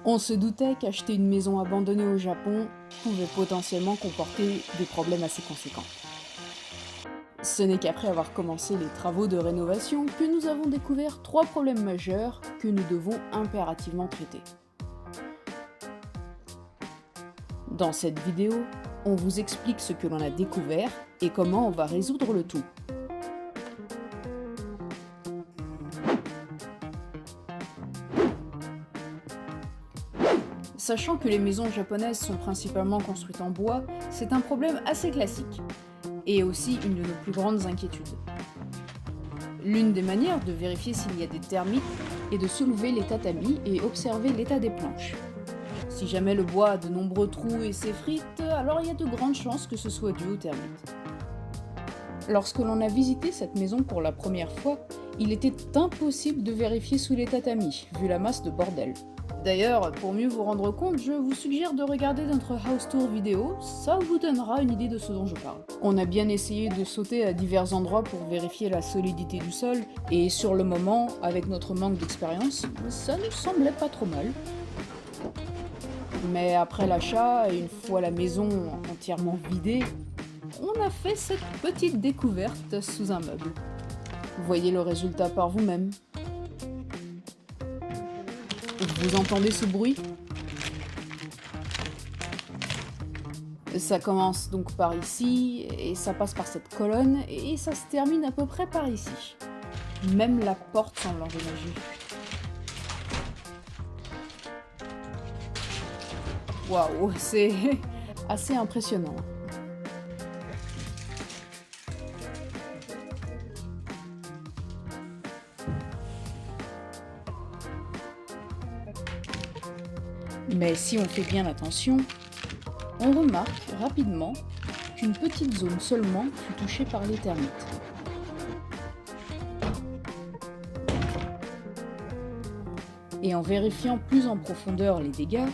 On se doutait qu'acheter une maison abandonnée au Japon pouvait potentiellement comporter des problèmes assez conséquents. Ce n'est qu'après avoir commencé les travaux de rénovation que nous avons découvert trois problèmes majeurs que nous devons impérativement traiter. Dans cette vidéo, on vous explique ce que l'on a découvert et comment on va résoudre le tout. Sachant que les maisons japonaises sont principalement construites en bois, c'est un problème assez classique, et aussi une de nos plus grandes inquiétudes. L'une des manières de vérifier s'il y a des termites est de soulever les tatamis et observer l'état des planches. Si jamais le bois a de nombreux trous et s'effrite, alors il y a de grandes chances que ce soit dû aux termites. Lorsque l'on a visité cette maison pour la première fois, il était impossible de vérifier sous les tatamis, vu la masse de bordel. D'ailleurs, pour mieux vous rendre compte, je vous suggère de regarder notre house tour vidéo, ça vous donnera une idée de ce dont je parle. On a bien essayé de sauter à divers endroits pour vérifier la solidité du sol, et sur le moment, avec notre manque d'expérience, ça nous semblait pas trop mal. Mais après l'achat, et une fois la maison entièrement vidée, on a fait cette petite découverte sous un meuble. Voyez le résultat par vous-même. Vous entendez ce bruit? Ça commence donc par ici, et ça passe par cette colonne, et ça se termine à peu près par ici. Même la porte semble endommagée. Waouh, c'est assez impressionnant. Mais si on fait bien attention, on remarque rapidement qu'une petite zone seulement fut touchée par les termites. Et en vérifiant plus en profondeur les dégâts,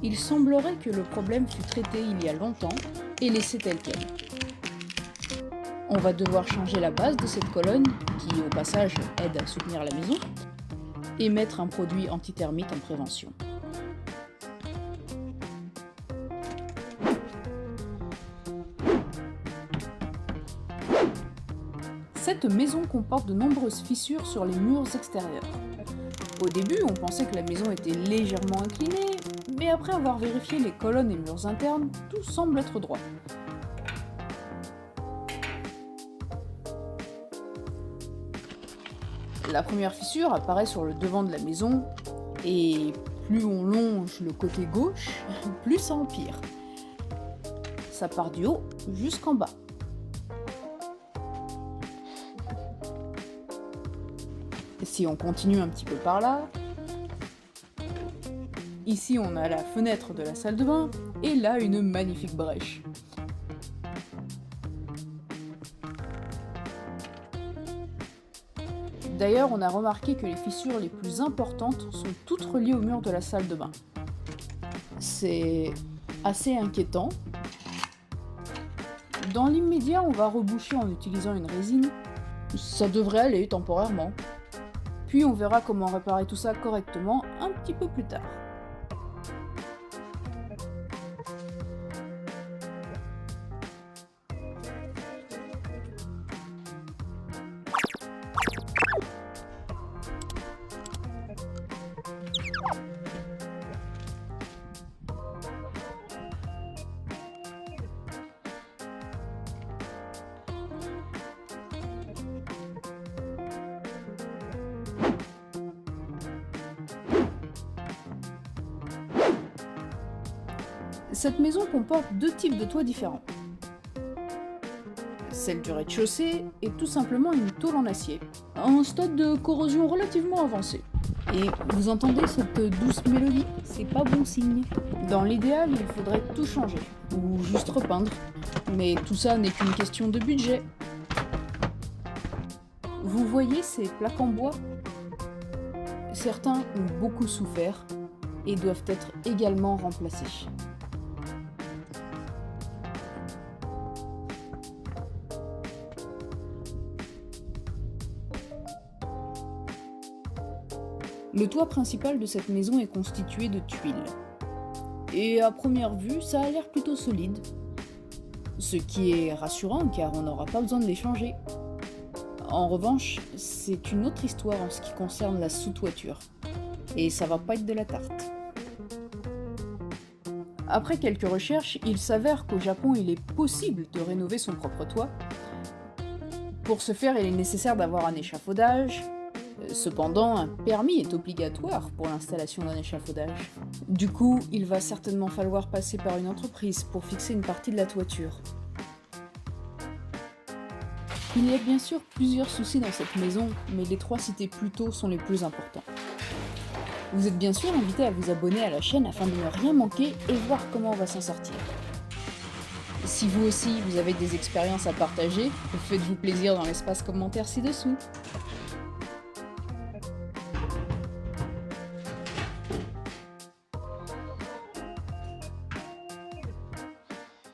il semblerait que le problème fut traité il y a longtemps et laissé tel quel. On va devoir changer la base de cette colonne, qui au passage aide à soutenir la maison, et mettre un produit anti-termite en prévention. Cette maison comporte de nombreuses fissures sur les murs extérieurs. Au début, on pensait que la maison était légèrement inclinée, mais après avoir vérifié les colonnes et murs internes, tout semble être droit. La première fissure apparaît sur le devant de la maison, et plus on longe le côté gauche, plus ça empire. Ça part du haut jusqu'en bas. Si on continue un petit peu par là, ici on a la fenêtre de la salle de bain, et là une magnifique brèche. D'ailleurs, on a remarqué que les fissures les plus importantes sont toutes reliées au mur de la salle de bain. C'est assez inquiétant. Dans l'immédiat, on va reboucher en utilisant une résine. Ça devrait aller temporairement. Puis on verra comment réparer tout ça correctement un petit peu plus tard. Cette maison comporte deux types de toits différents. Celle du rez-de-chaussée est tout simplement une tôle en acier, à un stade de corrosion relativement avancé. Et vous entendez cette douce mélodie? C'est pas bon signe. Dans l'idéal, il faudrait tout changer, ou juste repeindre. Mais tout ça n'est qu'une question de budget. Vous voyez ces plaques en bois? Certains ont beaucoup souffert et doivent être également remplacés. Le toit principal de cette maison est constitué de tuiles. Et à première vue, ça a l'air plutôt solide. Ce qui est rassurant car on n'aura pas besoin de les changer. En revanche, c'est une autre histoire en ce qui concerne la sous-toiture. Et ça va pas être de la tarte. Après quelques recherches, il s'avère qu'au Japon, il est possible de rénover son propre toit. Pour ce faire, il est nécessaire d'avoir un échafaudage. Cependant, un permis est obligatoire pour l'installation d'un échafaudage. Du coup, il va certainement falloir passer par une entreprise pour fixer une partie de la toiture. Il y a bien sûr plusieurs soucis dans cette maison, mais les 3 cités plus tôt sont les plus importants. Vous êtes bien sûr invité à vous abonner à la chaîne afin de ne rien manquer et voir comment on va s'en sortir. Si vous aussi, vous avez des expériences à partager, faites-vous plaisir dans l'espace commentaire ci-dessous.